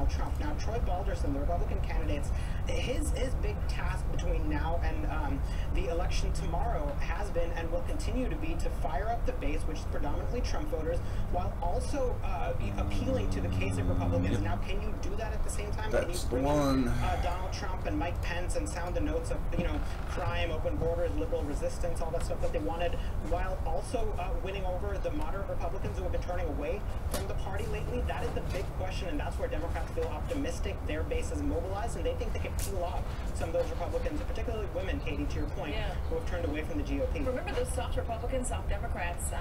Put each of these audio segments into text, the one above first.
Donald Trump. Now, Troy Balderson, the Republican candidate, his big task between now and the election tomorrow has been and will continue to be to fire up the base, which is predominantly Trump voters, while also appealing to the Kasich Republicans. Now, can you do that at the same time? Can you bring in Donald Trump and Mike Pence and sound the notes of, crime, open borders, liberal resistance, all that stuff that they wanted, while also winning over the moderate Republicans who have been turning away from the party lately? That is the big question, and that's where Democrats feel optimistic. Their base is mobilized, and they think they can peel off some of those Republicans, particularly women, Katie, to your point, who have turned away from the GOP. Remember, those soft Republicans, soft Democrats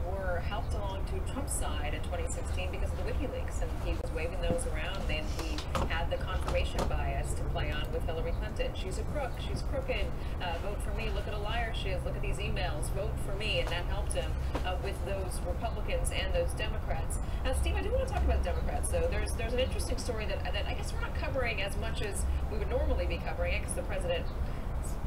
were helped along to Trump's side in 2016 because of the WikiLeaks, and he was waving those around, and he had the confirmation bias to play on with Hillary Clinton. She's a crook. She's crooked. Vote for me. Look at a liar she is. Look at these emails. Vote for me. And that helped him with those Republicans and those Democrats. Steve, I do want to talk about the Democrats, though. There's an interesting story that I guess we're not covering as much as we would normally be covering it, because the president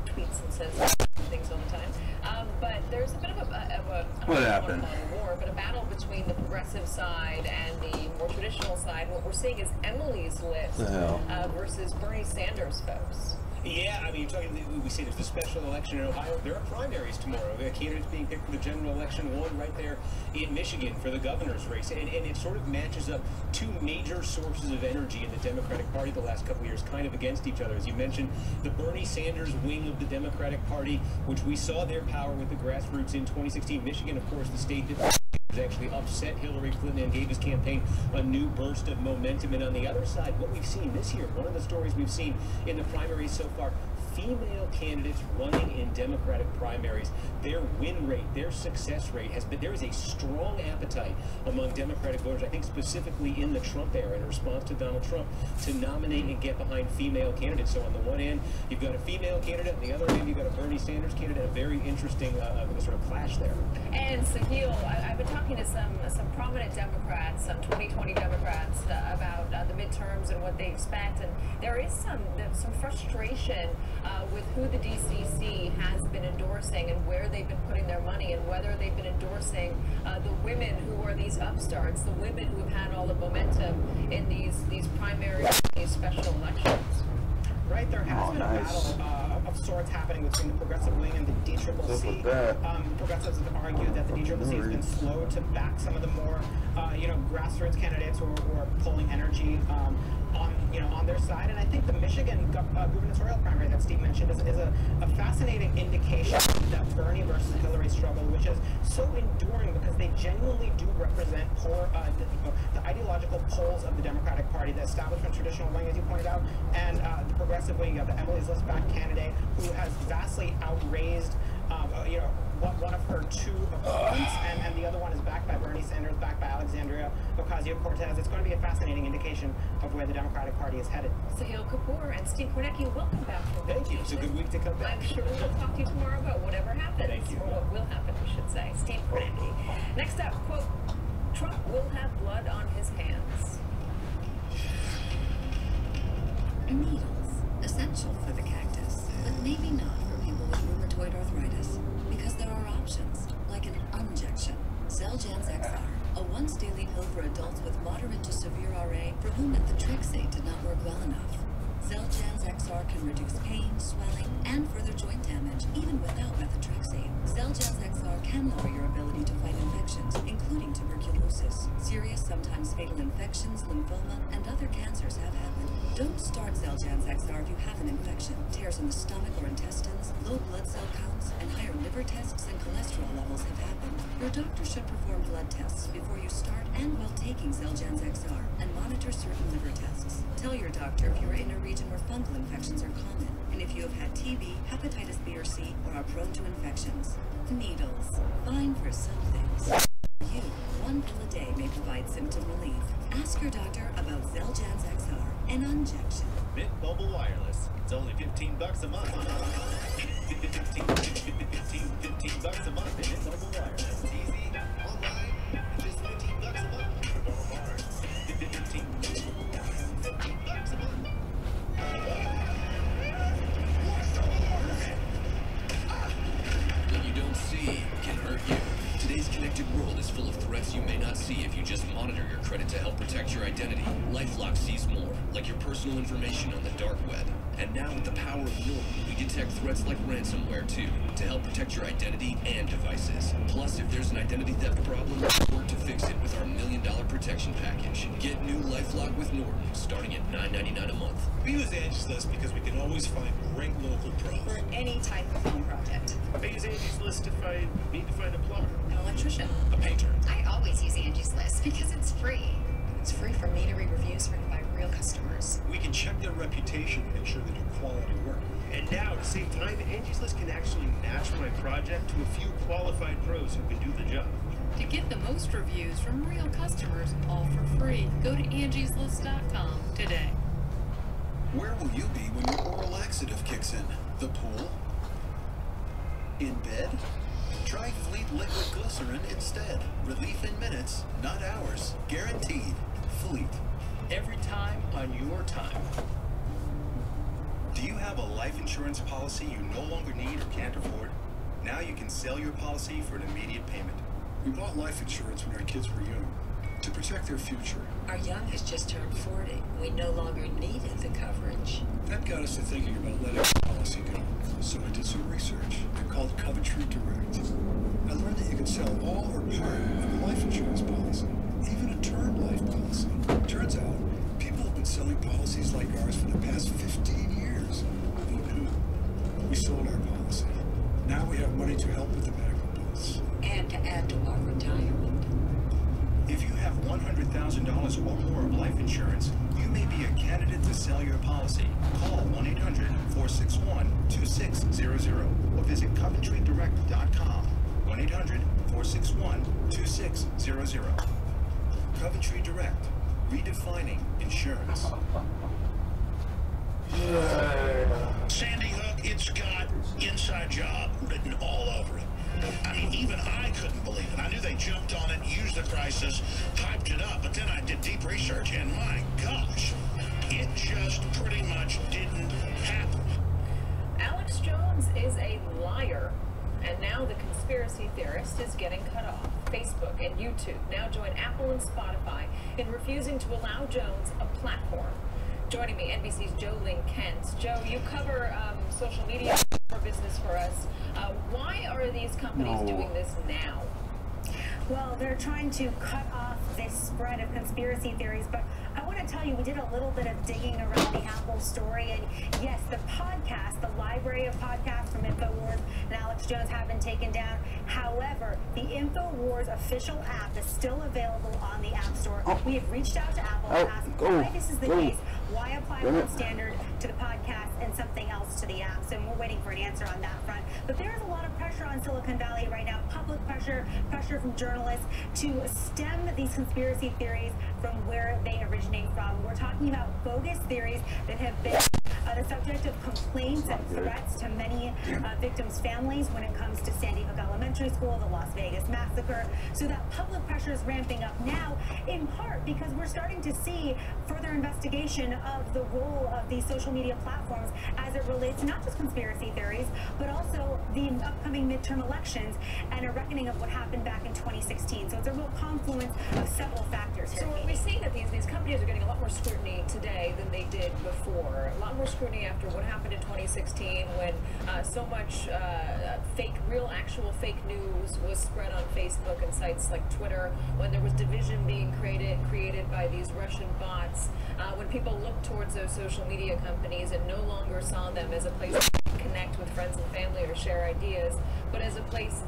tweets and says things all the time. But there's a bit of a what happened? War, but a battle between the progressive side and the more traditional side. What we're seeing is Emily's list versus Bernie Sanders' folks. Yeah, I mean, we say there's the special election in Ohio. There are primaries tomorrow. The candidates being picked for the general election, one right there in Michigan for the governor's race. And it sort of matches up two major sources of energy in the Democratic Party the last couple of years, kind of against each other. As you mentioned, the Bernie Sanders wing of the Democratic Party, which we saw their power with the grassroots in 2016. Michigan, of course, the state that actually upset Hillary Clinton and gave his campaign a new burst of momentum. And on the other side, what we've seen this year, one of the stories we've seen in the primaries so far, female candidates running in Democratic primaries, their win rate, their success rate has been, there is a strong appetite among Democratic voters, I think specifically in the Trump era, in response to Donald Trump, to nominate and get behind female candidates. So on the one hand, you've got a female candidate, on the other hand, you've got a Bernie Sanders candidate, a very interesting sort of clash there. And Sahil, I've been talking to some prominent Democrats, some 2020 Democrats, about the midterms and what they expect, and there is some frustration with who the DCC has been endorsing and where they've been putting their money, and whether they've been endorsing the women who are these upstarts, the women who have had all the momentum in these primaries, these special elections. Right, there has been a battle of sorts happening between the progressive wing and the DCCC. Progressives have argued that the DCCC has been slow to back some of the more, grassroots candidates who are pulling energy on their side. And I think the Michigan gubernatorial primary that Steve mentioned is a fascinating indication that Bernie versus Hillary struggle, which is so enduring because they genuinely do represent the ideological poles of the Democratic Party, the establishment traditional wing, as you pointed out, and the progressive wing. You have the Emily's List backed candidate who has vastly outraised one of her two opponents, and the other one is backed by Bernie Sanders, backed by Alexandria Ocasio-Cortez. It's going to be a fascinating indication of where the Democratic Party is headed. Sahil Kapoor and Steve Kornacki, welcome back. Thank you. It's a good week to come back. I'm sure we will talk to you tomorrow about whatever happens. Thank you. Or what will happen, I should say. Steve Kornacki. Next up, quote, Trump will have blood on his hands. Needles, essential for the cactus, but maybe not for people with rheumatoid arthritis, because there are options, like an injection. Xeljanz XR, a once-daily pill for adults with moderate to severe RA for whom methotrexate did not work well enough. Xeljanz XR can reduce pain, swelling, and further joint damage, even without methotrexate. Xeljanz XR can lower your ability to fight infections, including tuberculosis. Serious, sometimes fatal infections, lymphoma, and other cancers have happened. Don't start Xeljanz XR if you have an infection, tears in the stomach or intestines, low blood cell counts, and higher liver tests and cholesterol levels have happened. Your doctor should perform blood tests before you start and while taking Xeljanz XR, and monitor certain liver tests. Tell your doctor if you are in a region where fungal infections are common, and if you have had TB, hepatitis B or C, or are prone to infections. Needles. Fine for some things. You, one pill a day may provide symptom relief. Ask your doctor about Xeljanz XR, an injection. Mint Mobile Wireless. It's only $15 a month. 15 bucks a month. Mint Mobile Wireless. Easy, online, just $15 a month. For Go hard. 15 bucks a month. What you don't see can hurt you. Today's connected world is full of threats you may not see if you just monitor your credit to help protect your identity. LifeLock LifeLock sees more, like your personal information on the dark web. And now with the power of Norton, we detect threats like ransomware too, to help protect your identity and devices. Plus, if there's an identity theft problem, we work to fix it with our $1 million protection package. Get new LifeLock with Norton, starting at $9.99 a month. We use Angie's List because we can always find great local pros. For any type of home project. I use Angie's List if I need to find a plumber, An electrician. a painter. I always use Angie's List because it's free. It's free for me to read reviews written by real customers. We can check their reputation and make sure they do quality work. And now, to save time, Angie's List can actually match my project to a few qualified pros who can do the job. To get the most reviews from real customers, all for free, go to angieslist.com today. Where will you be when your oral laxative kicks in? The pool? In bed? Try Fleet Liquid Glycerin instead. Relief in minutes, not hours. Guaranteed. Fleet. Every time on your time. Do you have a life insurance policy you no longer need or can't afford? Now you can sell your policy for an immediate payment. We bought life insurance when our kids were young, to protect their future. Our youngest just turned 40. We no longer needed the coverage. That got us to thinking about letting the policy go. So I did some research. I called Coventry Direct. I learned that you can sell all or part of a life insurance policy, even a term life policy. Turns out, people have been selling policies like ours for the past 15 years. Who knew? We sold our policy. Now we have money to help with the medical bills. And to add to our retirement. If you have $100,000 or more of life insurance, you may be a candidate to sell your policy. Call 1-800-461-2600 or visit CoventryDirect.com. 1-800-461-2600. Coventry Direct, redefining insurance. Sandy Hook, it's got inside job written all over it. I mean, even I couldn't believe it. I knew they jumped on it, used the crisis, hyped it up, but then I did deep research, and my gosh, it just pretty much didn't happen. Alex Jones is a liar, and now the conspiracy theorist is getting cut off. Facebook and YouTube now join Apple and Spotify in refusing to allow Jones a platform. Joining me, NBC's Joe Lynn Kent. Joe, you cover social media for business for us. Why are these companies doing this now? Well, they're trying to cut off this spread of conspiracy theories, but I want to tell you, we did a little bit of digging around the Apple story, and yes, the podcast, the library of podcasts from InfoWars and Alex Jones have been taken down. However, the InfoWars official app is still available on the App Store. We have reached out to Apple and asked why this is the case, why apply one standard to the podcast and something else to the apps, and we're waiting for an answer on that front. But there is a lot of pressure on Silicon Valley right now, public pressure from journalists to stem these conspiracy theories from where they originate from. We're talking about bogus theories that have been the subject of complaints and threats to many victims' families when it comes to Sandy Hook Elementary School, the Las Vegas massacre. So that public pressure is ramping up now, in part because we're starting to see further investigation of the role of these social media platforms as it relates to not just conspiracy theories, but also the upcoming midterm elections and a reckoning of what happened back in 2016. So it's a real confluence of several factors here. So are we seeing that these companies are getting a lot more scrutiny today than they did before? A lot more scrutiny after what happened in 2016 when so much actual fake news was spread on Facebook and sites like Twitter, when there was division being created by these Russian bots, when people looked towards those social media companies and no longer saw them as a place to connect with friends and family or share ideas, but as a place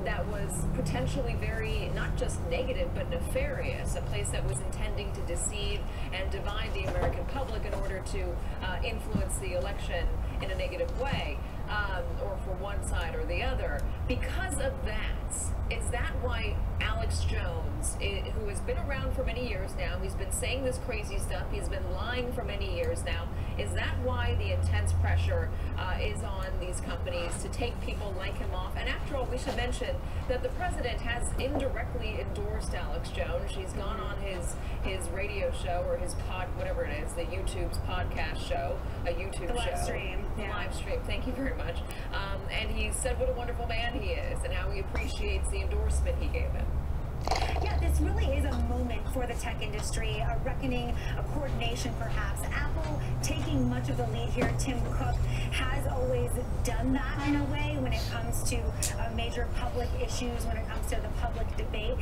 that was potentially very, not just negative, but nefarious, a place that was intending to deceive and divide the American public in order to influence the election in a negative way, or for one side or the other. Because of that, is that why Alex Jones, who has been around for many years now, he's been saying this crazy stuff, he's been lying for many years now, is that why the intense pressure is on these companies to take people like him off? And after all, we should mention that the president has indirectly endorsed Alex Jones. She's gone on his radio show, or his whatever it is, the YouTube's podcast show, a YouTube show. Live stream. Yeah. Live stream, thank you very much. And he said what a wonderful man he is and how he appreciates the endorsement he gave him. Yeah, this really is a moment for the tech industry, a reckoning, a coordination perhaps. Apple taking much of the lead here. Tim Cook has always done that in a way when it comes to major public issues, when it comes to the public debate.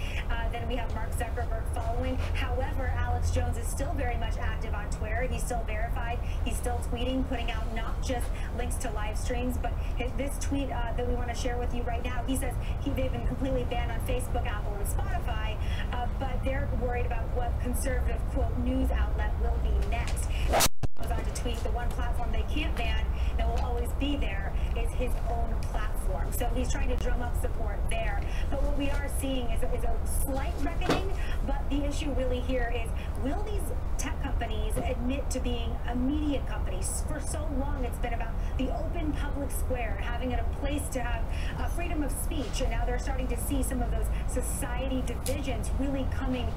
Then we have Mark Zuckerberg following. However, Alex Jones is still very much active on Twitter. He's still verified. He's still tweeting, putting out not just links to live streams, but this tweet that we want to share with you right now, he says they've been completely banned on Facebook, Apple, and Spotify, but they're worried about what conservative, quote, news outlet will be next. Goes on to tweet, the one platform they can't ban that will always be there is his own platform. So he's trying to drum up support there. But what we are seeing is a slight reckoning, but the issue really here is, will these tech companies admit to being a media companies? For so long, it's been about the open public square, having it a place to have freedom of speech, and now they're starting to see some of those society divisions really coming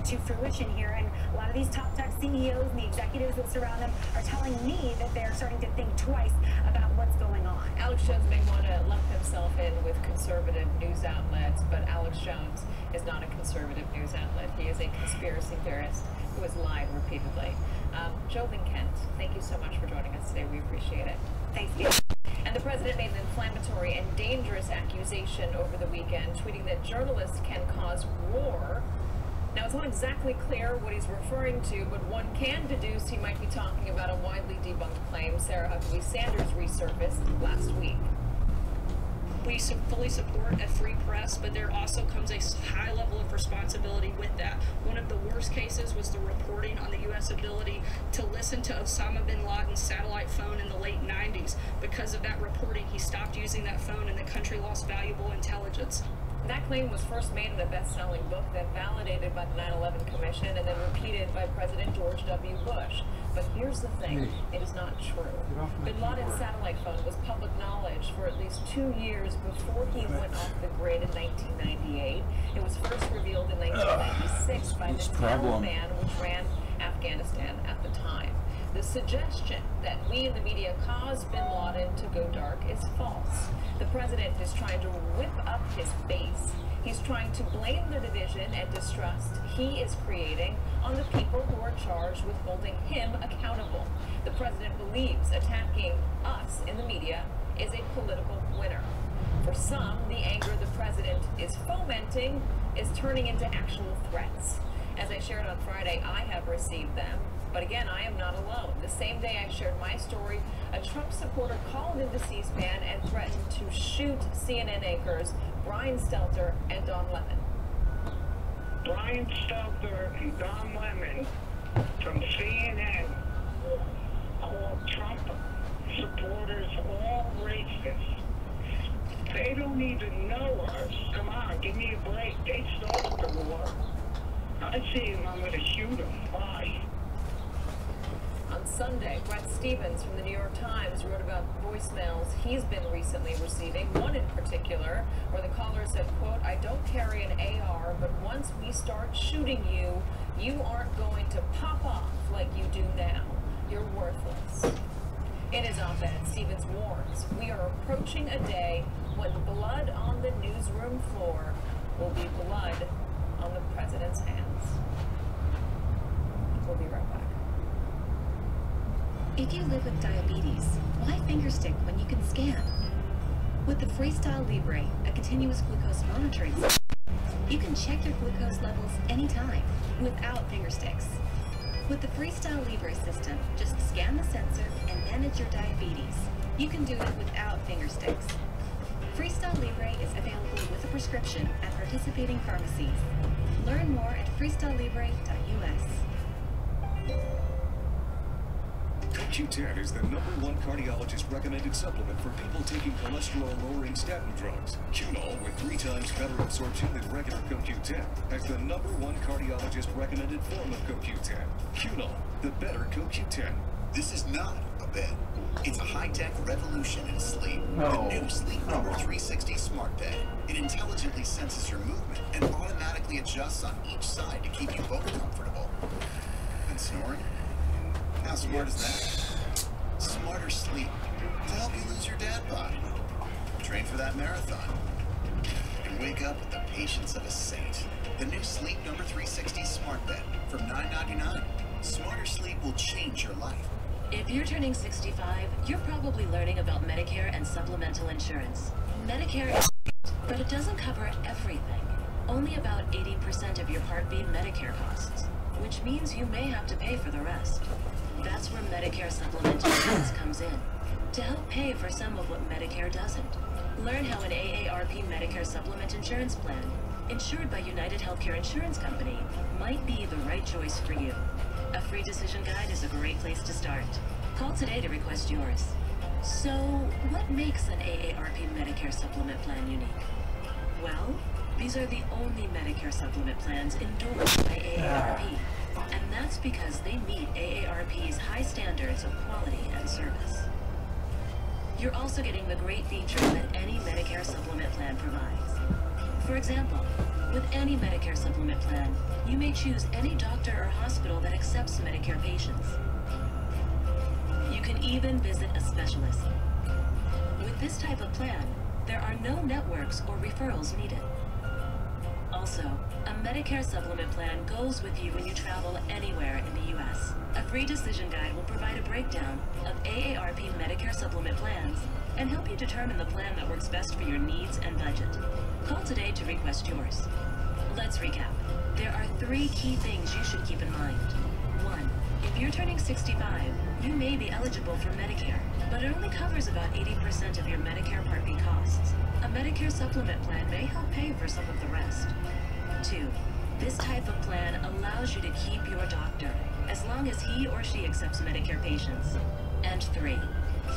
to fruition here. And a lot of these top tech CEOs and the executives that surround them are telling me that they're starting to think twice about what's going on. Alex Jones may want to lump himself in with conservative news outlets, but Alex Jones is not a conservative news outlet. He is a conspiracy theorist who has lied repeatedly. Jolyn Kent, thank you so much for joining us today. We appreciate it. Thanks, Gabe. And the president made an inflammatory and dangerous accusation over the weekend, tweeting that journalists can cause war. Now, it's not exactly clear what he's referring to, but one can deduce he might be talking about a widely debunked claim Sarah Huckabee Sanders resurfaced last week. We fully support a free press, but there also comes a high level of responsibility with that. One of the worst cases was the reporting on the U.S. ability to listen to Osama bin Laden's satellite phone in the late 90s. Because of that reporting, he stopped using that phone and the country lost valuable intelligence. That claim was first made in a best-selling book, then validated by the 9/11 Commission, and then repeated by President George W. Bush. But here's the thing, it is not true. Bin Laden's satellite phone was public knowledge for at least 2 years before he went off the grid in 1998. It was first revealed in 1996 by the Taliban, which ran Afghanistan at the time. The suggestion that we in the media caused bin Laden to go dark is false. The president is trying to whip up his base. He's trying to blame the division and distrust he is creating on the people who are charged with holding him accountable. The president believes attacking us in the media is a political winner. For some, the anger the president is fomenting is turning into actual threats. As I shared on Friday, I have received them. But again, I am not alone. The same day I shared my story, a Trump supporter called into C-SPAN and threatened to shoot CNN anchors Brian Stelter and Don Lemon. Brian Stelter and Don Lemon from CNN called Trump supporters all racist. They don't even know us. Come on, give me a break. They started the war. I see him, I'm going to shoot him. Bye. On Sunday, Brett Stevens from the New York Times wrote about voicemails he's been recently receiving, one in particular, where the caller said, quote, "I don't carry an AR, but once we start shooting you, you aren't going to pop off like you do now. You're worthless." In his op-ed, Stevens warns, we are approaching a day when blood on the newsroom floor will be blood on the president's hands. We'll be right back. If you live with diabetes, why fingerstick when you can scan? With the Freestyle Libre, a continuous glucose monitoring system, you can check your glucose levels anytime without fingersticks. With the Freestyle Libre system, just scan the sensor and manage your diabetes. You can do it without fingersticks. Freestyle Libre is available with a prescription at participating pharmacies. Learn more at freestylelibre.us. CoQ10 is the #1 cardiologist-recommended supplement for people taking cholesterol-lowering statin drugs. Qunol, with 3 times better absorption than regular CoQ10, has the #1 cardiologist-recommended form of CoQ10. Qunol, the better CoQ10. This is not a bed. It's a high-tech revolution in sleep. The new Sleep Number 360 Smart Bed. It intelligently senses your movement and automatically adjusts on each side to keep you both comfortable. And snoring? How smart is that? Smarter sleep to help you lose your dad bod. Train for that marathon. And and wake up with the patience of a saint. The new Sleep Number 360 Smart Bed from $9.99. Smarter sleep will change your life. If you're turning 65, you're probably learning about Medicare and supplemental insurance. Medicare is great, but it doesn't cover everything. Only about 80% of your Part B Medicare costs, which means you may have to pay for the rest. That's where Medicare supplemental insurance comes in, to help pay for some of what Medicare doesn't. Learn how an AARP Medicare supplement insurance plan, insured by United Healthcare Insurance Company, might be the right choice for you. A free decision guide is a great place to start. Call today to request yours. So, what makes an AARP Medicare supplement plan unique? Well, these are the only Medicare supplement plans endorsed by AARP. And that's because they meet AARP's high standards of quality and service. You're also getting the great features that any Medicare supplement plan provides. For example, with any Medicare supplement plan, you may choose any doctor or hospital that accepts Medicare patients. You can even visit a specialist. With this type of plan, there are no networks or referrals needed. Also, a Medicare supplement plan goes with you when you travel anywhere in the U.S. A free decision guide will provide a breakdown of AARP Medicare supplement plans and help you determine the plan that works best for your needs and budget. Call today to request yours. Let's recap. There are 3 key things you should keep in mind. 1. If you're turning 65, you may be eligible for Medicare, but it only covers about 80% of your Medicare Part B costs. A Medicare supplement plan may help pay for some of the rest. 2. This type of plan allows you to keep your doctor, as long as he or she accepts Medicare patients. And 3.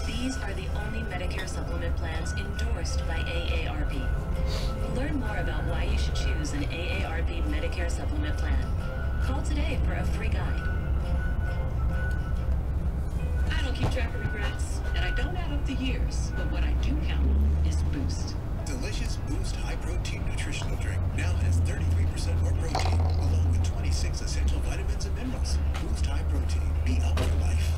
These are the only Medicare supplement plans endorsed by AARP. Learn more about why you should choose an AARP Medicare supplement plan. Call today for a free guide. I don't keep track of regrets, and I don't add up the years, but what I do count is Boost. Delicious Boost High Protein Nutritional Drink now has 33% more protein, along with 26 essential vitamins and minerals. Boost High Protein. Be up for life.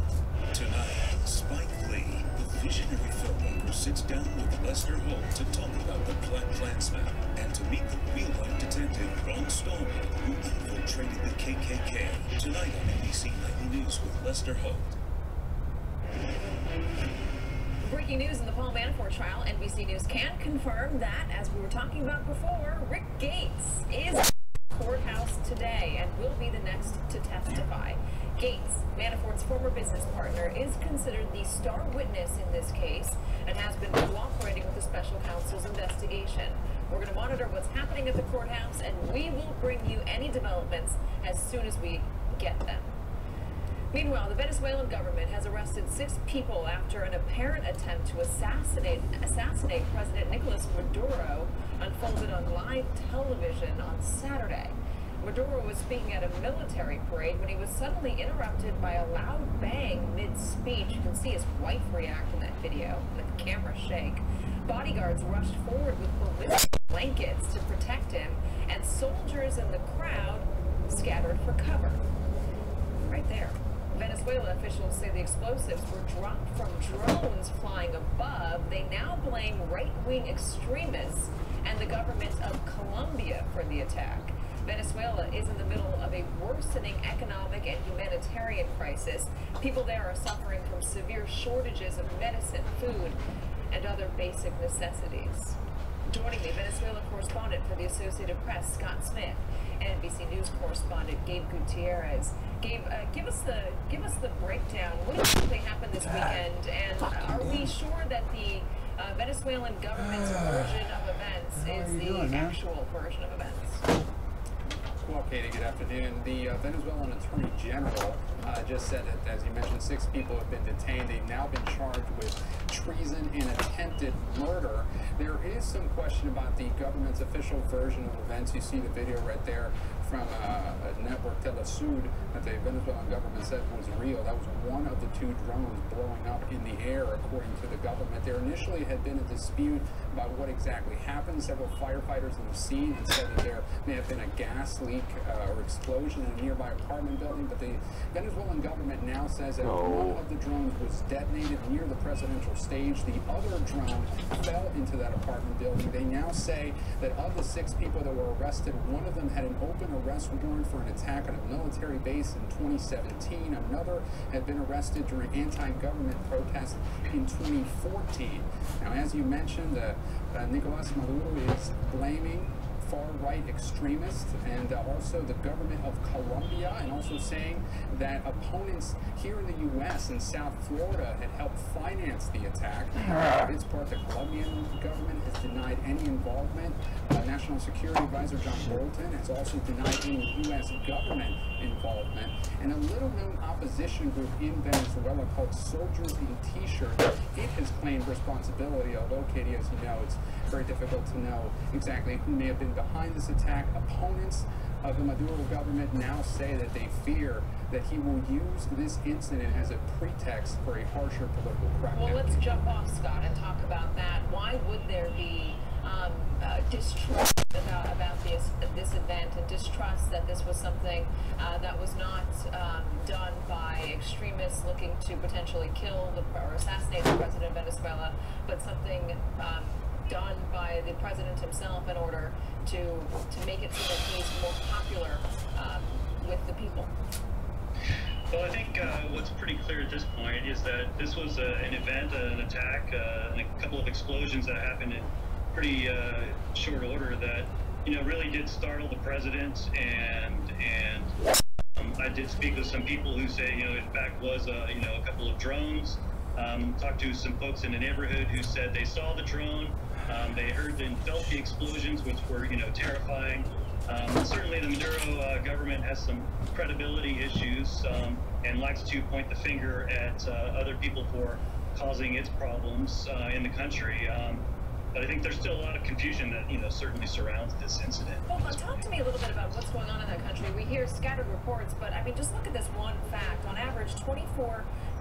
Tonight, Spike Lee, the visionary filmmaker, sits down with Lester Holt to talk about the Black Klansman and to meet the real-life detective Ron Stallman, who infiltrated the KKK. Tonight on NBC Nightly News with Lester Holt. Breaking news in the Paul Manafort trial. NBC News can confirm that, as we were talking about before, Rick Gates is at the courthouse today and will be the next to testify. Gates, Manafort's former business partner, is considered the star witness in this case and has been cooperating with the special counsel's investigation. We're going to monitor what's happening at the courthouse, and we will bring you any developments as soon as we get them. Meanwhile, the Venezuelan government has arrested 6 people after an apparent attempt to assassinate President Nicolas Maduro unfolded on live television on Saturday. Maduro was speaking at a military parade when he was suddenly interrupted by a loud bang mid-speech. You can see his wife react in that video, the camera shake. Bodyguards rushed forward with ballistic blankets to protect him, and soldiers in the crowd scattered for cover. Right there. Venezuela officials say the explosives were dropped from drones flying above. They now blame right-wing extremists and the government of Colombia for the attack. Venezuela is in the middle of a worsening economic and humanitarian crisis. People there are suffering from severe shortages of medicine, food, and other basic necessities. Joining me, Venezuela correspondent for the Associated Press, Scott Smith, and NBC News correspondent Gabe Gutierrez. Gabe, give us the breakdown. What exactly happened this weekend, and are we sure that the Venezuelan government's version of events is the actual version of events? Well, Katie, good afternoon. The Venezuelan Attorney General just said that, as you mentioned, 6 people have been detained. They've now been charged with treason and attempted murder. There is some question about the government's official version of events. You see the video right there from a network, Telesud, that the Venezuelan government said was real. That was one of the 2 drones blowing up in the air, according to the government. There initially had been a dispute about what exactly happened. Several firefighters on the scene have said that there may have been a gas leak or explosion in a nearby apartment building, but the Venezuelan government now says that one of the drones was detonated near the presidential stage. The other drone fell into that apartment building. They now say that of the 6 people that were arrested, one of them had an open arrest warrant for an attack on a military base in 2017. Another had been arrested during anti-government protests in 2014. Now, as you mentioned, Nicolas Maduro is blaming far-right extremists and also the government of Colombia, and also saying that opponents here in the U.S. and South Florida had helped finance the attack. For its part, the Colombian government has denied any involvement. National Security Advisor John Bolton has also denied any U.S. government involvement. And a little-known opposition group in Venezuela called Soldiers in T-Shirts, it has claimed responsibility, although, Katie, as you know, it's very difficult to know exactly who may have been behind this attack. Opponents of the Maduro government now say that they fear that he will use this incident as a pretext for a harsher political crackdown. Well, let's jump off, Scott, and talk about that. Why would there be distrust about this event, and distrust that this was something that was not done by extremists looking to potentially kill or assassinate the president of Venezuela, but something done by the president himself in order to make it so that he's more popular with the people? Well, I think what's pretty clear at this point is that this was an event, an attack, and a couple of explosions that happened in pretty short order that, you know, really did startle the president. And I did speak with some people who say, you know, in fact was you know, a couple of drones. Talked to some folks in the neighborhood who said they saw the drone, they heard and felt the explosions, which were, you know, terrifying. Certainly the Maduro government has some credibility issues and likes to point the finger at other people for causing its problems in the country. But I think there's still a lot of confusion that, you know, certainly surrounds this incident. Well, talk to me a little bit about what's going on in that country. We hear scattered reports, but I mean, just look at this one fact. On average,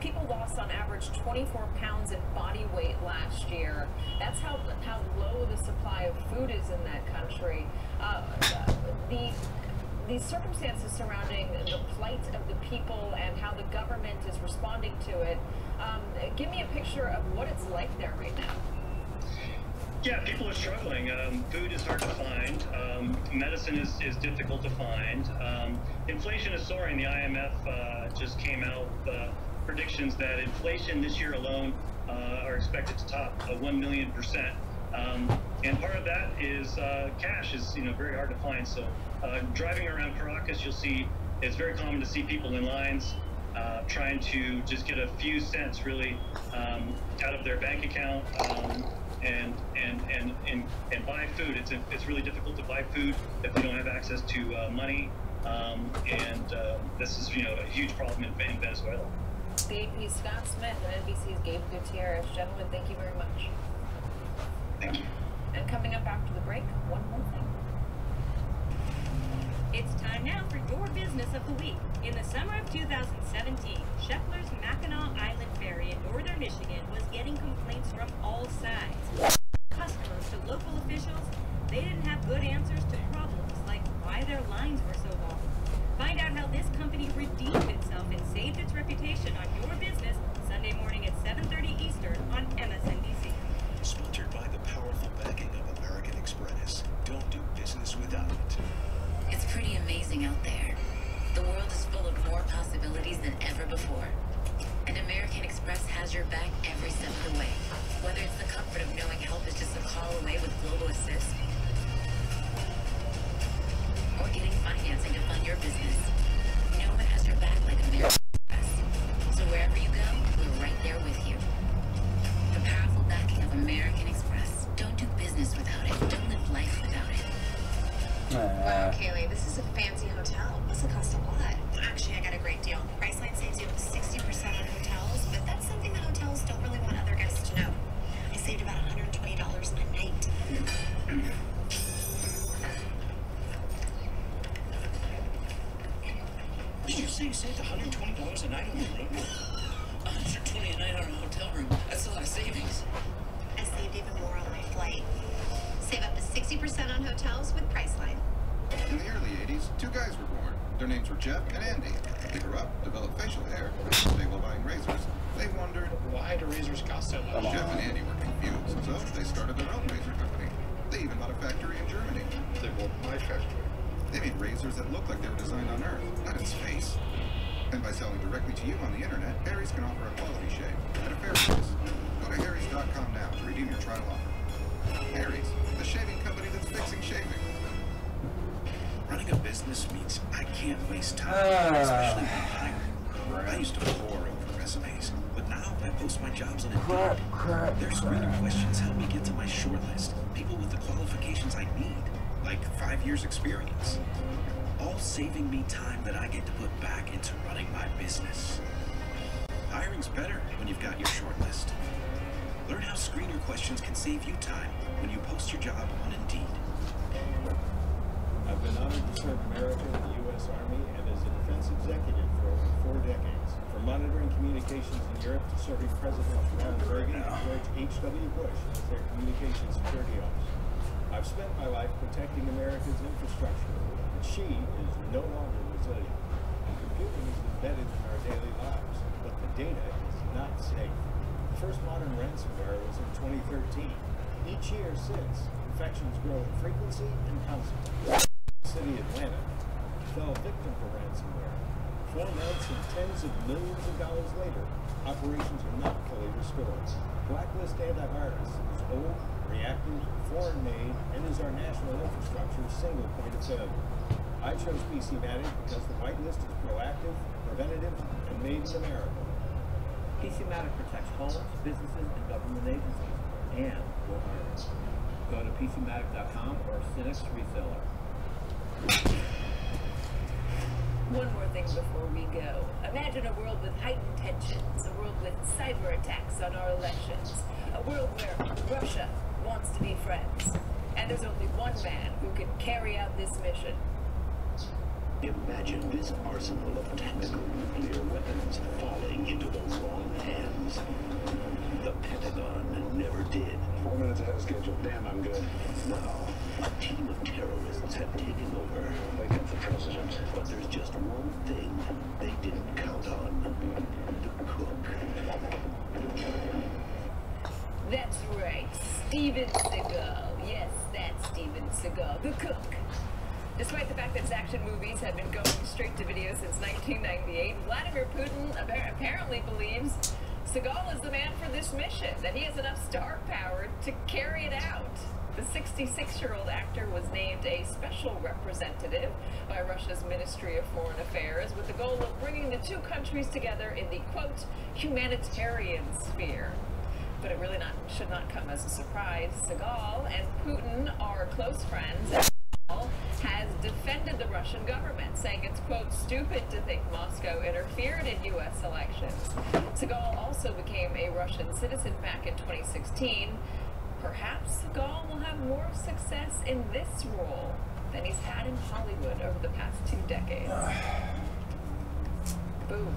people lost on average 24 pounds in body weight last year. That's how low the supply of food is in that country. The circumstances surrounding the plight of the people and how the government is responding to it, give me a picture of what it's like there right now. Yeah, people are struggling. Food is hard to find. Medicine is difficult to find. Inflation is soaring. The IMF just came out with predictions that inflation this year alone are expected to top 1 million %. And part of that is cash is, you know, very hard to find. So driving around Caracas, you'll see it's very common to see people in lines trying to just get a few cents really out of their bank account. And buy food. It's really difficult to buy food if we don't have access to money, and this is, you know, a huge problem in Venezuela. The AP's Scott Smith and NBC's Gabe Gutierrez. Gentlemen, thank you very much. Thank you. And coming up after the break, one more thing. It's time now for your business of the week. In the summer of 2017, Scheffler's Mackinac Island Ferry in northern Michigan was getting complaints from all sides. Customers to local officials, they didn't have good answers to problems like why their lines were so long. Find out how this company redeemed itself and saved its reputation on your business Sunday morning at 7:30 Eastern on MSNBC. Sponsored by the powerful backing of American Express. Don't do business without it. It's pretty amazing out there. The world is full of more possibilities than ever before. And American Express has your back every step of the way. Whether it's the comfort of knowing help is just a call away with Global Assist, or getting financing to fund your business, no one has your back like American Express. So wherever you go, we're right there with you. The powerful backing of American Express. Don't do business without it. Don't live life without it. Wow, Kaylee, this is a fancy hotel. Must have cost a lot. Actually, I got a great deal. Priceline saves you up to 60% on hotels, but that's something that hotels don't really want other guests to know. I saved about $120 a night. Did you say you saved $120 a night on the room? $120 a night on a hotel room. That's a lot of savings. I saved even more on my flight. Save up to 60% on hotels with Priceline. In the early 80s, two guys were born. Their names were Jeff and Andy. They grew up, developed facial hair. They while buying razors. They wondered, why do razors cost so much? Jeff and Andy were confused, so they started their own razor company. They even bought a factory in Germany. They bought my factory. They made razors that looked like they were designed on Earth, not in space. And by selling directly to you on the internet, Harry's can offer a quality shave at a fair price. Go to harrys.com now to redeem your trial offer. Harry's, the shaving company that's fixing shaving. Running a business means I can't waste time, especially when hiring. I used to pore over resumes, but now I post my jobs on Indeed. Their screener questions help me get to my short list. People with the qualifications I need, like 5 years experience. All saving me time that I get to put back into running my business. Hiring's better when you've got your short list. Learn how screener questions can save you time when you post your job on Indeed. I've been honored to serve America in the U.S. Army and as a defense executive for over 4 decades. From monitoring communications in Europe to serving Presidents Ronald Reagan and George H.W. Bush as their communications security officer. I've spent my life protecting America's infrastructure, but she is no longer resilient. Computing is embedded in our daily lives, but the data is not safe. The first modern ransomware was in 2013. Each year since, infections grow in frequency and consequence. City Atlanta fell victim to ransomware. 4 months and tens of millions of dollars later, operations are not fully restored. Blacklist Antivirus is old, reactive, foreign-made, and is our national infrastructure's single point of failure. I chose PCmatic because the whitelist is proactive, preventative, and made in America. PCmatic protects homes, businesses, and government agencies, and will hire. Go to PCmatic.com or Cynics Reseller. One more thing before we go. Imagine a world with heightened tensions, a world with cyber attacks on our elections, a world where Russia wants to be friends, and there's only one man who can carry out this mission. Imagine this arsenal of tactical nuclear weapons falling into the wrong hands. The Pentagon never did. 4 minutes ahead of schedule. Damn, I'm good. Now, a team of terrorists have taken over. Wake up the president. But there's just one thing they didn't count on. The cook. That's right, Steven Seagal. Yes, that's Steven Seagal, the cook. Despite the fact that his action movies have been going straight to video since 1998, Vladimir Putin apparently believes Seagal is the man for this mission, that he has enough star power to carry it out. The 66-year-old actor was named a special representative by Russia's Ministry of Foreign Affairs with the goal of bringing the two countries together in the, quote, humanitarian sphere. But it really should not come as a surprise. Seagal and Putin are close friends. And has defended the Russian government, saying it's, quote, stupid to think Moscow interfered in U.S. elections. Seagal also became a Russian citizen back in 2016. Perhaps Seagal will have more success in this role than he's had in Hollywood over the past 2 decades. Boom.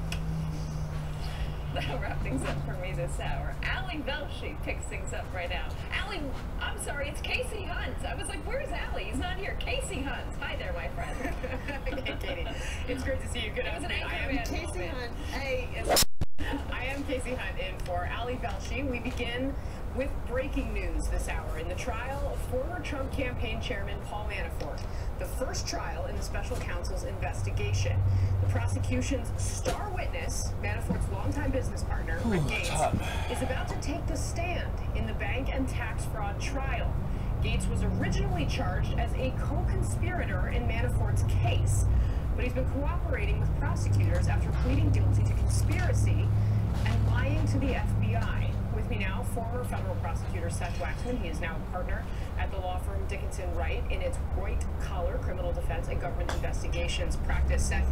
That'll wrap things up for me this hour. Ali Velshi picks things up right now. Ali, I'm sorry, it's Casey Hunt. I was like, where's Ali? He's not here. Casey Hunt. Hi there, my friend. Hey, Katie. It's great to see you. Good afternoon. I am Casey Hunt. Hey, I am Casey Hunt in for Ali Velshi. We begin with breaking news this hour in the trial of former Trump campaign chairman Paul Manafort, the first trial in the special counsel's investigation. The prosecution's star witness, Manafort's longtime business partner, Rick Gates, is about to take the stand in the bank and tax fraud trial. Gates was originally charged as a co-conspirator in Manafort's case, but he's been cooperating with prosecutors after pleading guilty to conspiracy and lying to the FBI. With me now, former federal prosecutor Seth Waxman. He is now a partner at the law firm Dickinson Wright in its white-collar criminal defense and government investigations practice. Seth,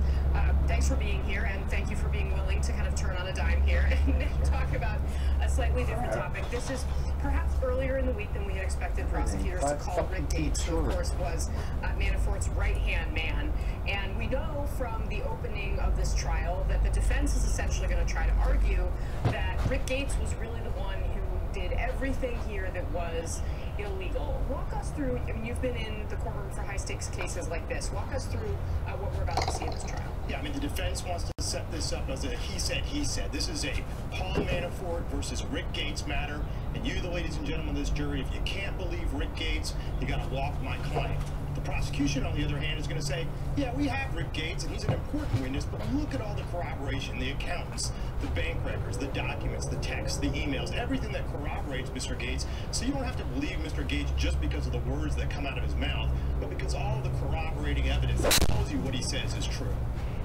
thanks for being here, and thank you for being willing to kind of turn on a dime here and talk about a slightly different topic. This is perhaps earlier in the week than we had expected prosecutors to call Rick Gates, who, of course, was Manafort's right-hand man. And we know from the opening of this trial that the defense is essentially going to try to argue that Rick Gates was really the one who did everything here that was illegal. Walk us through, I mean, you've been in the courtroom for high-stakes cases like this. Walk us through what we're about to see in this trial. Yeah, I mean, the defense wants to set this up as a he said. This is a Paul Manafort versus Rick Gates matter. And you, the ladies and gentlemen of this jury, if you can't believe Rick Gates, you got to walk my client. The prosecution, on the other hand, is going to say, yeah, we have Rick Gates, and he's an important witness, but look at all the corroboration, the accountants, the bank records, the documents, the texts, the emails, everything that corroborates Mr. Gates. So you don't have to believe Mr. Gates just because of the words that come out of his mouth, but because all the corroborating evidence that tells you what he says is true.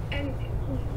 And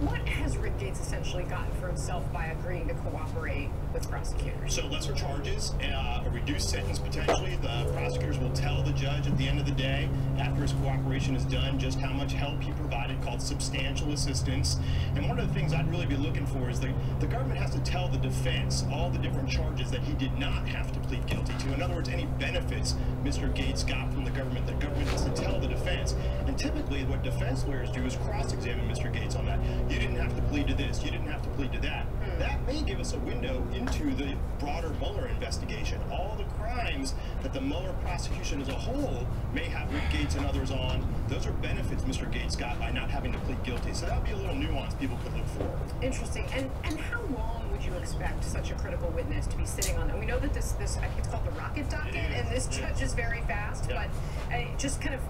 what has Rick Gates essentially gotten for himself by agreeing to cooperate with prosecutors? So lesser charges, a reduced sentence potentially. The prosecutors will tell the judge at the end of the day, after his cooperation is done, just how much help he provided, called substantial assistance. And one of the things I'd really be looking for is the government has to tell the defense all the different charges that he did not have to plead guilty to. In other words, any benefits Mr. Gates got from the government has to tell the defense. And typically what defense lawyers do is cross-examine Mr. Gates on that. You didn't have to plead to this, you didn't have to plead to that. That may give us a window into the broader Mueller investigation. All the crimes that the Mueller prosecution as a whole may have Rick Gates and others on, those are benefits Mr. Gates got by not having to plead guilty. So that would be a little nuance people could look for. Interesting. And how long would you expect such a critical witness to be sitting on? And we know that this I think it's called the rocket docket, and this judge is very fast, but just kind of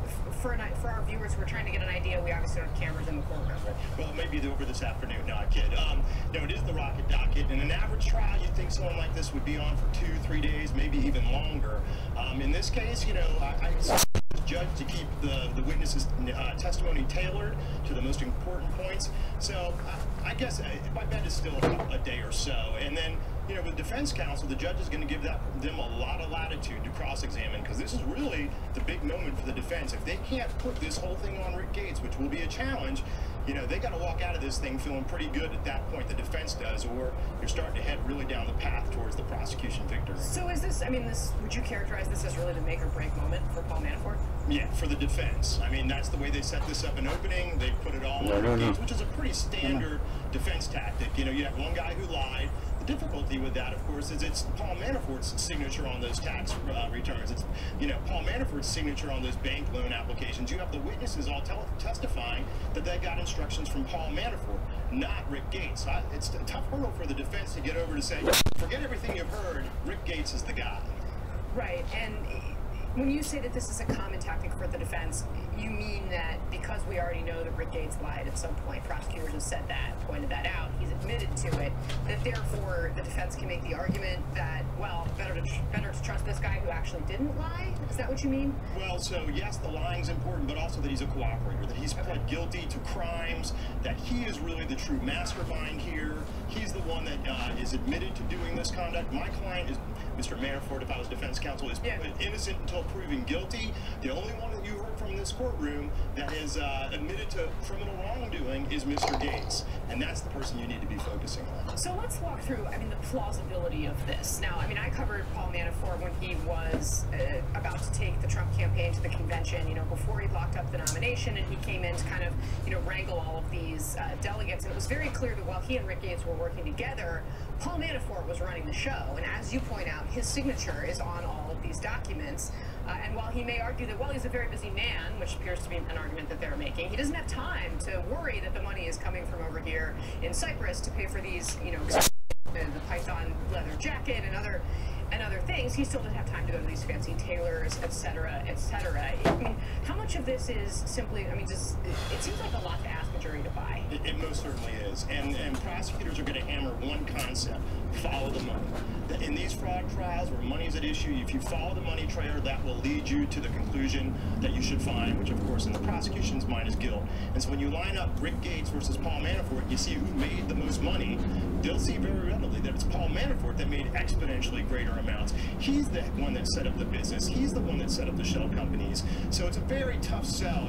for our viewers who are trying to get an idea, we obviously have cameras in the courtroom. Well, maybe over this afternoon. No, I kid. No, it is the rocket docket. In an average trial, you'd think someone like this would be on for 2-3 days, maybe even longer. In this case, I expect the judge to keep the witness's testimony tailored to the most important points. So I guess my bet is still a day or so. And then, with defense counsel, the judge is going to give them a lot of latitude to cross-examine, because this is really the big moment for the defense. If they can't put this whole thing on Rick Gates, which will be a challenge, they got to walk out of this thing feeling pretty good at that point, the defense does, or you're starting to head really down the path towards the prosecution victory. So is this, would you characterize this as really the make or break moment for Paul Manafort? Yeah, for the defense. That's the way they set this up in opening. They put it all on Rick Gates, which is a pretty standard defense tactic. You have one guy who lied. The difficulty with that, of course, is it's Paul Manafort's signature on those tax returns. It's, Paul Manafort's signature on those bank loan applications. You have the witnesses all testifying that they got instructions from Paul Manafort, not Rick Gates. It's a tough hurdle for the defense to get over to say, forget everything you've heard, Rick Gates is the guy. Right, and when you say that this is a common tactic for the defense, you mean that because we already know that Rick Gates lied at some point, prosecutors have said that, pointed that out, he's admitted to it, that therefore the defense can make the argument that, well, better to trust this guy who actually didn't lie? Is that what you mean? Well, so yes, the lying's important, but also that he's a cooperator, that he's pled guilty to crimes, that he is really the true mastermind here. He's the one that is admitted to doing this conduct. My client is Mr. Manafort, if I was defense counsel, is innocent until proven guilty. The only one that you heard from this courtroom that is admitted to criminal wrongdoing is Mr. Gates, and that's the person you need to be focusing on. So let's walk through, the plausibility of this. Now, I covered Paul Manafort when he was about to take the Trump campaign to the convention, before he locked up the nomination, and he came in to kind of, wrangle all of these delegates, and it was very clear that while he and Rick Gates were working together, Paul Manafort was running the show, and as you point out, his signature is on all of these documents. And while he may argue that, well, he's a very busy man, which appears to be an argument that they're making, he doesn't have time to worry that the money is coming from over here in Cyprus to pay for these, the Python leather jacket and other things. He still doesn't have time to go to these fancy tailors, etc., etc. How much of this is simply, it seems like a lot to ask a jury to buy. It most certainly is. And prosecutors are going to hammer one concept: follow the money. In these fraud trials where money is at issue, if you follow the money trail, that will lead you to the conclusion that you should find, which of course in the prosecution's mind is guilt. And so when you line up Rick Gates versus Paul Manafort, you see who made the most money. They'll see very readily that it's Paul Manafort that made exponentially greater amounts. He's the one that set up the business. He's the one that set up the shell companies. So it's a very tough sell.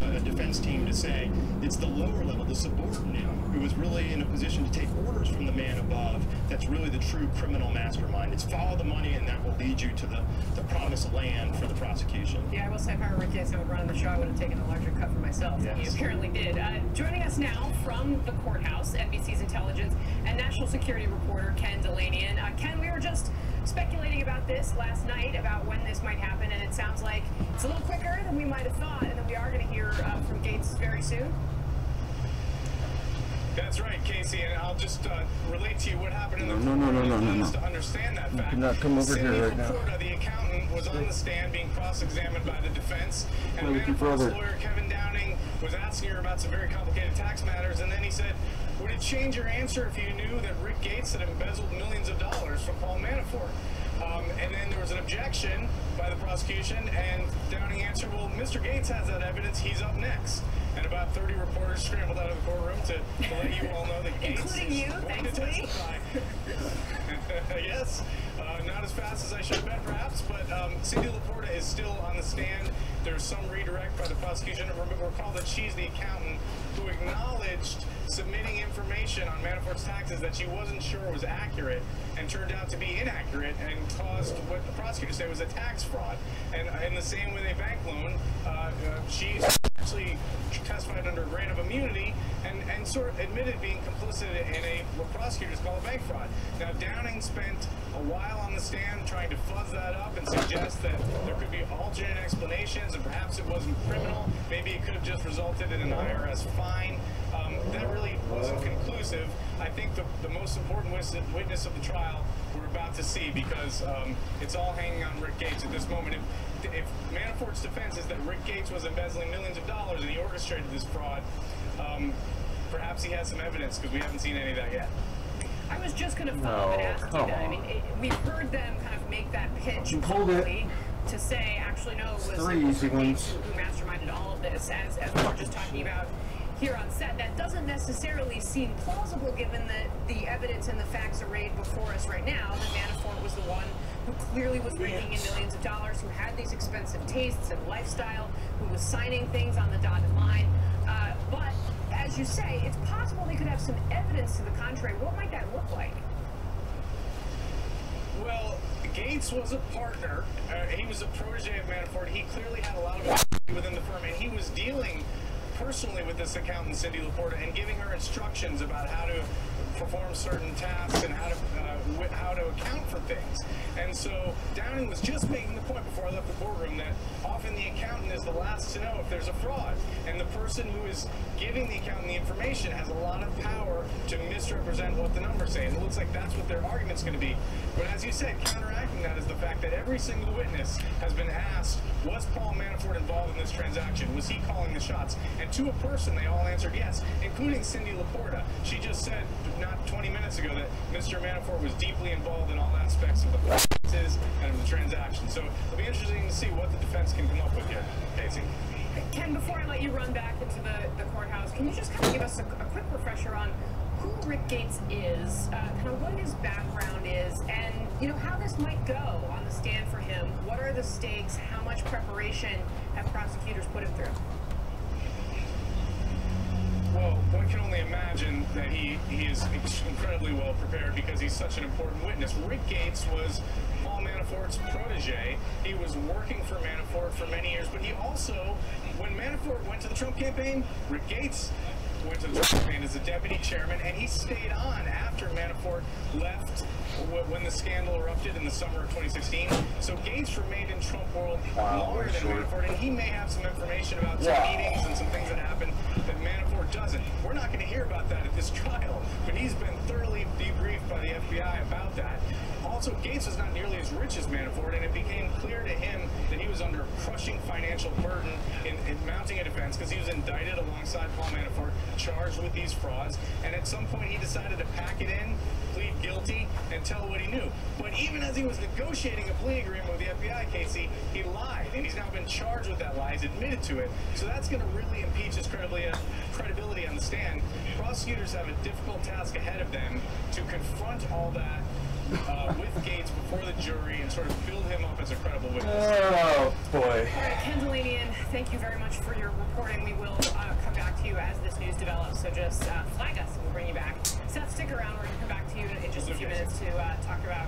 A defense team to say it's the lower level, the subordinate, who is really in a position to take orders from the man above that's really the true criminal mastermind. It's follow the money, and that will lead you to the promised land for the prosecution. Yeah, I will say if I were Rick Gates and would run the show, I would have taken a larger cut for myself than he apparently did. Joining us now from the courthouse, NBC's intelligence and national security reporter Ken Delanian. Ken, we were just speculating about this last night, about when this might happen, and it sounds like it's a little quicker than we might have thought, and that we are going to hear from Gates very soon. That's right, Casey, and I'll just relate to you what happened in the courtroom to understand that fact. You cannot come over here right now. Cindy LaPorta, the accountant, was on the stand being cross-examined by the defense, and Manafort's lawyer, Kevin Downing, was asking her about some very complicated tax matters, and then he said, would it change your answer if you knew that Rick Gates had embezzled millions of dollars from Paul Manafort? And then there was an objection by the prosecution, and Downing answered, well, Mr. Gates has that evidence, he's up next. And about 30 reporters scrambled out of the courtroom to let you all know that Gates including you, thankfully. Yes, not as fast as I should have been, perhaps, but Cindy LaPorta is still on the stand. There's some redirect by the prosecution. Recall that she's the accountant who acknowledged submitting information on Manafort's taxes that she wasn't sure was accurate and turned out to be inaccurate and caused what the prosecutors say was a tax fraud. And in the same way they bank loan, she actually testified under a grant of immunity and sort of admitted being complicit in what prosecutors call a bank fraud. Now, Downing spent a while on the stand trying to fuzz that up and suggest that there could be alternate explanations and perhaps it wasn't criminal. Maybe it could have just resulted in an IRS fine. That really wasn't conclusive. I think the most important witness of the trial we're about to see, because it's all hanging on Rick Gates at this moment. If Manafort's defense is that Rick Gates was embezzling millions of dollars and he orchestrated this fraud, perhaps he has some evidence, because we haven't seen any of that yet. I was just going to follow up and ask you that. I mean, we've heard them kind of make that pitch publicly to say, actually, no, it was Rick Gates who masterminded all of this, as we were just talking about here on set. That doesn't necessarily seem plausible given that the evidence and the facts arrayed before us right now, that Manafort was the one who clearly was raking in millions of dollars, who had these expensive tastes and lifestyle, who was signing things on the dotted line. But as you say, it's possible they could have some evidence to the contrary. What might that look like? Well, Gates was a partner. He was a protege of Manafort. He clearly had a lot of authority within the firm, and he was dealing personally with this accountant, Cindy LaPorta, and giving her instructions about how to perform certain tasks and how to account for things. And so Downing was just making the point before I left the courtroom that often the accountant is the last to know if there's a fraud, and the person who is giving the accountant the information has a lot of power to misrepresent what the numbers say. And it looks like that's what their argument's going to be. But as you said, counteracting that is the fact that every single witness has been asked, was Paul Manafort involved in this transaction? Was he calling the shots? And to a person, they all answered yes, including Cindy LaPorta. She just said not 20 minutes ago that Mr. Manafort was deeply involved in all aspects of the processes and of the transaction. So it'll be interesting to see what the defense can come up with here, Casey. Ken, before I let you run back into the courthouse, can you just kind of give us a quick refresher on who Rick Gates is, kind of what his background is, and how this might go on the stand for him? What are the stakes? How much preparation have prosecutors put him through? Well, one can only imagine that he is incredibly well prepared because he's such an important witness. Rick Gates was Paul Manafort's protege. He was working for Manafort for many years, but he also, when Manafort went to the Trump campaign, Rick Gates went to the Trump campaign as the deputy chairman, and he stayed on after Manafort left when the scandal erupted in the summer of 2016. So Gates remained in Trump world longer than Manafort, and he may have some information about some meetings and some things that happened that Manafort doesn't. We're not going to hear about that at this trial, but he's been thoroughly debriefed by the FBI about that. Also, Gates was not nearly as rich as Manafort, and it became clear to him that he was under a crushing financial burden in mounting a defense because he was indicted alongside Paul Manafort, charged with these frauds, and at some point he decided to pack it in, plead guilty, and tell what he knew. But even as he was negotiating a plea agreement with the FBI, Casey, he lied, and he's now been charged with that lie. He's admitted to it. So that's going to really impeach his credibility on the stand. Prosecutors have a difficult task ahead of them to confront all that with Gates before the jury and sort of build him up as a credible witness. Oh, boy. All right, Ken Delanian, thank you very much for your reporting. We will come back to you as this news develops, so just flag us and we'll bring you back. Seth, stick around. We're going to come back to you in just a few minutes to talk about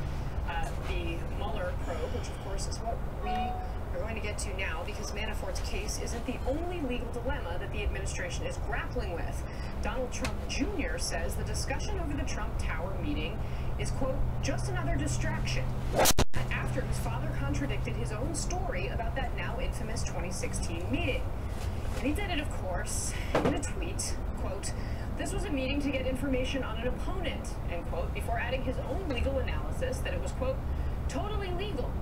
the Mueller probe, which, of course, is what we are going to get to now, because Manafort's case isn't the only legal dilemma that the administration is grappling with. Donald Trump Jr. says the discussion over the Trump Tower meeting is, quote, just another distraction, after his father contradicted his own story about that now infamous 2016 meeting. And he did it, of course, in a tweet, quote, this was a meeting to get information on an opponent, end quote, before adding his own legal analysis that it was, quote, totally legal,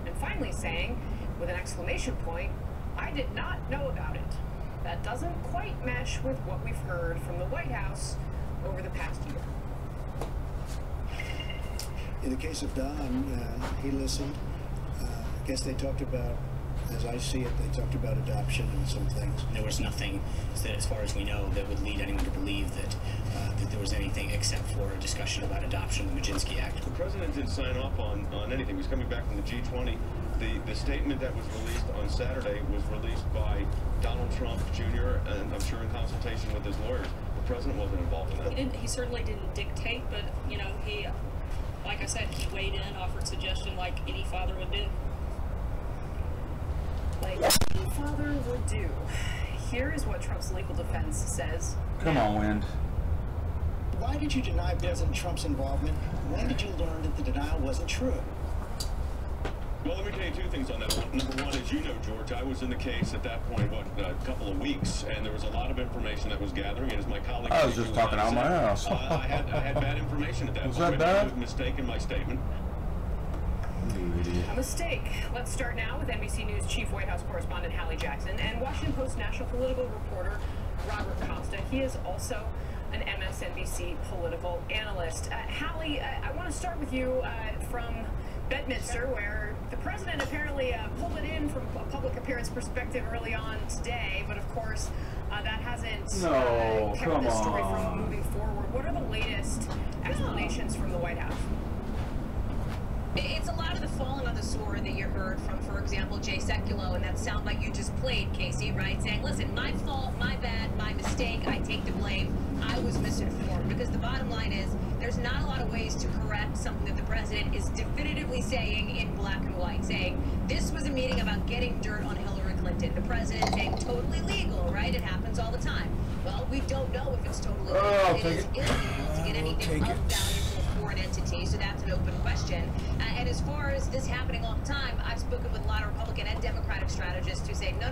and finally saying, with an exclamation point, I did not know about it. That doesn't quite mesh with what we've heard from the White House over the past year. In the case of Don, he listened. I guess they talked about, as I see it, they talked about adoption and some things. There was nothing, as far as we know, that would lead anyone to believe that there was anything except for a discussion about adoption of the Majinsky Act. The president didn't sign off on anything. He was coming back from the G20. The statement that was released on Saturday was released by Donald Trump Jr., and I'm sure in consultation with his lawyers. The president wasn't involved in that. He certainly didn't dictate, but, you know, he, like I said, he weighed in, offered suggestion like any father would do. Like any father would do. Here is what Trump's legal defense says. Come on, Wind. Why did you deny President Trump's involvement? When did you learn that the denial wasn't true? Well, let me tell you two things on that one. Number one, as you know, George, I was in the case at that point, a couple of weeks, and there was a lot of information that was gathering, and as my colleague... I was just talking out my ass. I had bad information at that point. Was that bad? I made a mistake in my statement. A mistake. Let's start now with NBC News Chief White House Correspondent Hallie Jackson and Washington Post national political reporter Robert Costa. He is also an MSNBC political analyst. Hallie, I want to start with you from Bedminster, where the president apparently pulled it in from a public appearance perspective early on today, but of course that hasn't kept the story from moving forward. What are the latest explanations from the White House? It's a lot of the falling on the sword that you heard from, for example, Jay Sekulow, and that soundbite you just played, Casey, right? Saying, listen, my fault, my bad, my mistake, I take the blame, I was misinformed. Because the bottom line is, there's not a lot of ways to correct something that the president is definitively saying in black and white, saying, this was a meeting about getting dirt on Hillary Clinton. The president saying, totally legal, right? It happens all the time. Well, we don't know if it's totally legal. It is illegal to get anything of value from a foreign entity, so that's an open question. And as far as this happening all the time, I've spoken with a lot of Republican and Democratic strategists who say, no,